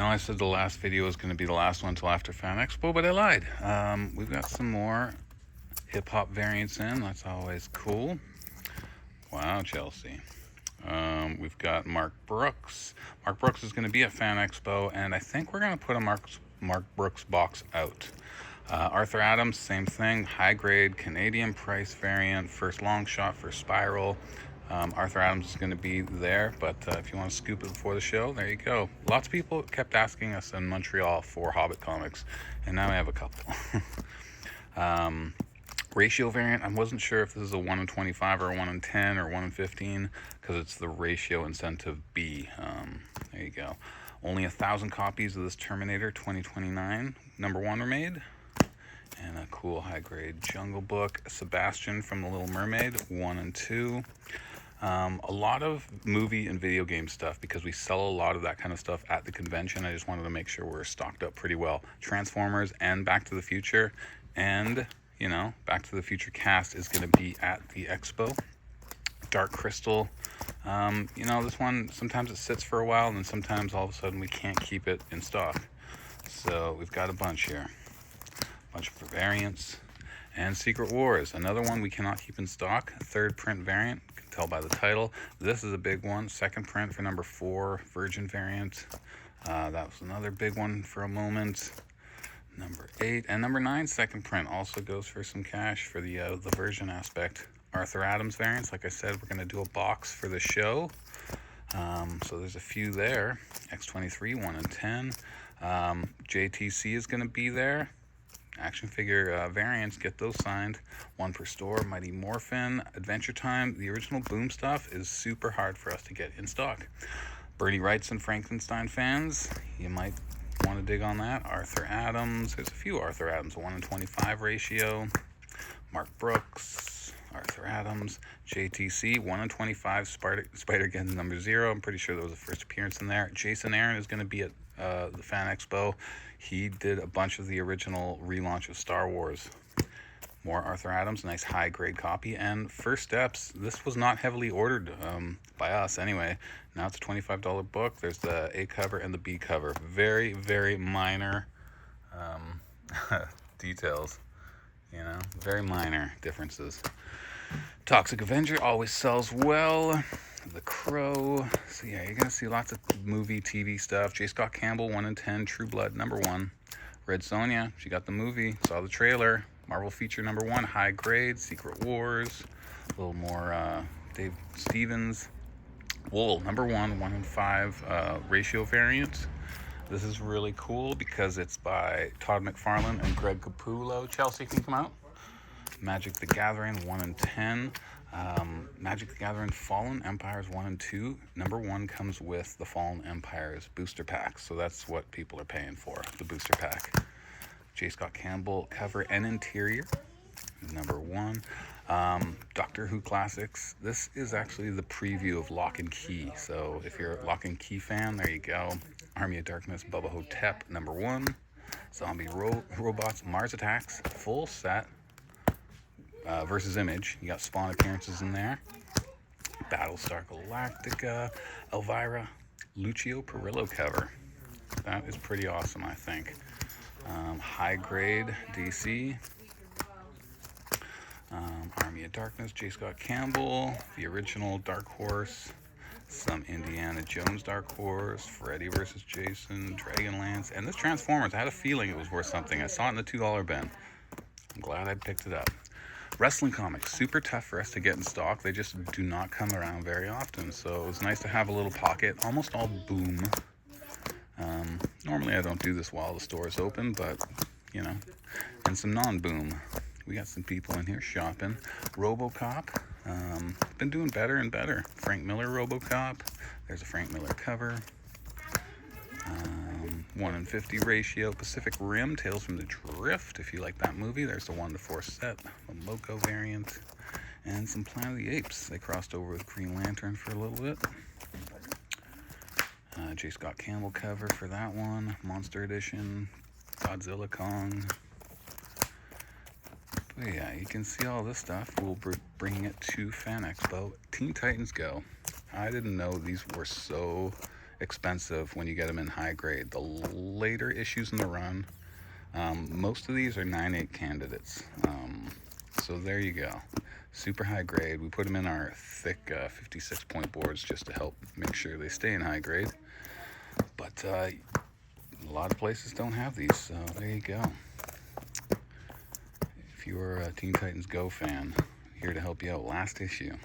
know I said the last video was going to be the last one until after Fan Expo, but I lied. We've got some more hip-hop variants in. That's always cool. Wow, Chelsea. We've got Mark Brooks. Mark Brooks is going to be at Fan Expo, and I think we're going to put a Mark Brooks box out. Arthur Adams, same thing. High-grade Canadian price variant. First long shot, first spiral. Arthur Adams is going to be there, but if you want to scoop it before the show, there you go. Lots of people kept asking us in Montreal for Hobbit comics, and now I have a couple. Ratio variant, I wasn't sure if this is a 1 in 25 or a 1 in 10 or 1 in 15, because it's the ratio incentive B. There you go. Only 1,000 copies of this Terminator 2029 #1 were made. And a cool high-grade Jungle Book. Sebastian from The Little Mermaid, 1 and 2. A lot of movie and video game stuff, because we sell a lot of that kind of stuff at the convention. I just wanted to make sure we're stocked up pretty well. Transformers and Back to the Future, and you know, Back to the Future cast is going to be at the expo. Dark Crystal, you know, this one, sometimes it sits for a while, and then sometimes all of a sudden we can't keep it in stock. So we've got a bunch here. Bunch of variants. And Secret Wars, another one we cannot keep in stock. Third print variant, you can tell by the title. This is a big one. Second print for #4, Virgin variant. That was another big one for a moment. #8 and #9, second print, also goes for some cash for the Virgin aspect. Arthur Adams variants, like I said, we're going to do a box for the show. So there's a few there. X-23, 1 in 10. JTC is going to be there. Action figure variants, get those signed. 1 per store. Mighty Morphin, Adventure Time. The original Boom stuff is super hard for us to get in stock. Bernie Wrightson Frankenstein fans, you might want to dig on that. Arthur Adams, there's a few Arthur Adams. 1 in 25 ratio. Mark Brooks, Arthur Adams. JTC, 1 in 25. Spider-Geddon #0. I'm pretty sure that was the first appearance in there. Jason Aaron is going to be at the Fan Expo. He did a bunch of the original relaunch of Star Wars. More Arthur Adams, nice high-grade copy. And First Steps, this was not heavily ordered by us anyway. Now it's a $25 book. There's the A cover and the B cover. Very, very minor details, you know, very minor differences. Toxic Avenger always sells well. The Crow. So yeah, you're going to see lots of movie, TV stuff. J. Scott Campbell, 1 in 10. True Blood, #1. Red Sonja, she got the movie, saw the trailer. Marvel feature #1, high grade. Secret Wars. A little more Dave Stevens. Wool, #1, 1 in 5 ratio variant. This is really cool because it's by Todd McFarlane and Greg Capullo. Chelsea, can you come out? Magic the Gathering, 1 in 10. Magic the Gathering Fallen Empires 1 and 2. #1 comes with the Fallen Empires booster pack, so that's what people are paying for, the booster pack. J. Scott Campbell cover and interior, #1. Doctor Who Classics. This is actually the preview of Lock and Key, so if you're a Lock and Key fan, there you go. Army of Darkness Bubba Hotep, #1. Zombie Robots Mars Attacks, full set. Versus Image, you got Spawn appearances in there. Battlestar Galactica, Elvira, Lucio Perillo cover. That is pretty awesome, I think. High grade DC. Army of Darkness, J. Scott Campbell, the original Dark Horse. Some Indiana Jones Dark Horse, Freddy vs. Jason, Dragonlance, and this Transformers. I had a feeling it was worth something. I saw it in the $2 bin. I'm glad I picked it up. Wrestling comics, super tough for us to get in stock. They just do not come around very often, so it was nice to have a little pocket. Almost all Boom. Normally I don't do this while the store is open, but, you know, and some non-Boom. We got some people in here shopping. RoboCop, been doing better and better. Frank Miller RoboCop, there's a Frank Miller cover. 1 in 50 ratio. Pacific Rim, Tales from the Drift, if you like that movie. There's the 1-4 set, the Loco variant, and some Planet of the Apes. They crossed over with Green Lantern for a little bit. J. Scott Campbell cover for that one. Monster Edition, Godzilla Kong. But yeah, you can see all this stuff. We'll be bringing it to Fan Expo. Teen Titans Go. I didn't know these were so expensive when you get them in high grade. The later issues in the run, most of these are 9.8 candidates. So there you go. Super high grade. We put them in our thick 56 point boards just to help make sure they stay in high grade. But a lot of places don't have these, so there you go. If you're a Teen Titans Go fan, here to help you out. Last issue.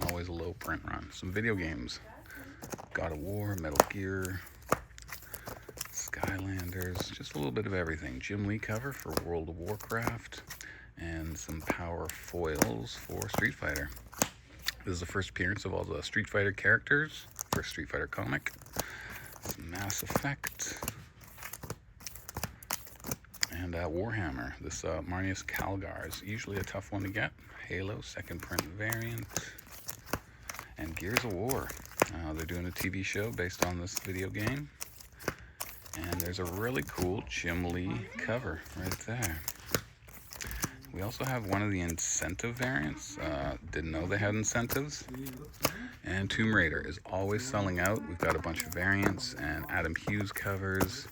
Always a low print run. Some video games. God of War, Metal Gear, Skylanders, just a little bit of everything. Jim Lee cover for World of Warcraft, and some power foils for Street Fighter. This is the first appearance of all the Street Fighter characters, first Street Fighter comic. Some Mass Effect, and Warhammer. This Marneus Calgar is usually a tough one to get. Halo, second print variant, and Gears of War. They're doing a TV show based on this video game. And there's a really cool Jim Lee cover right there. We also have one of the incentive variants. Didn't know they had incentives. And Tomb Raider is always selling out. We've got a bunch of variants and Adam Hughes covers.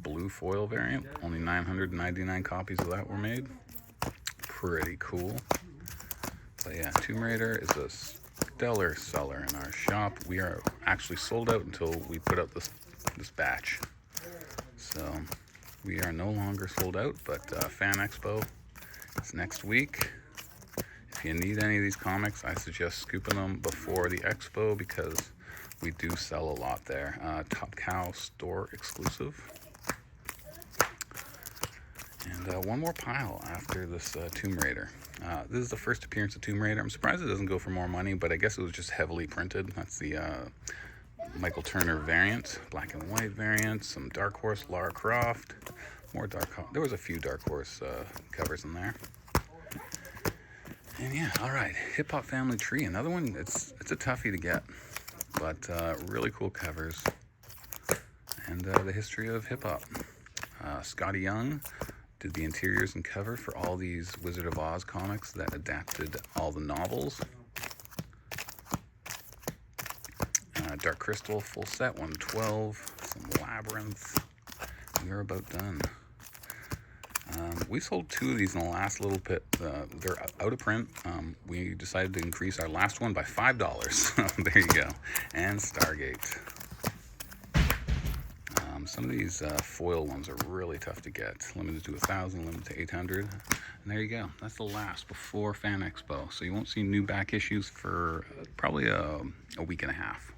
Blue foil variant. Only 999 copies of that were made. Pretty cool. But yeah, Tomb Raider is a stellar seller in our shop. We are actually sold out until we put out this batch. So we are no longer sold out, but Fan Expo is next week. If you need any of these comics, I suggest scooping them before the expo because we do sell a lot there. Top Cow store exclusive. And one more pile after this Tomb Raider. This is the first appearance of Tomb Raider. I'm surprised it doesn't go for more money, but I guess it was just heavily printed. That's the Michael Turner variant, black and white variant, some Dark Horse Lara Croft, more there was a few Dark Horse covers in there. And yeah, all right, Hip Hop Family Tree, another one. It's a toughie to get, but really cool covers, and the history of hip hop. Scotty Young did the interiors and cover for all these Wizard of Oz comics that adapted all the novels. Dark Crystal full set 112, some Labyrinth. We're about done. We sold 2 of these in the last little bit. They're out of print. We decided to increase our last one by $5. There you go. And Stargate. Some of these foil ones are really tough to get. Limited to 1,000, limited to 800. And there you go. That's the last before Fan Expo. So you won't see new back issues for probably a week and a half.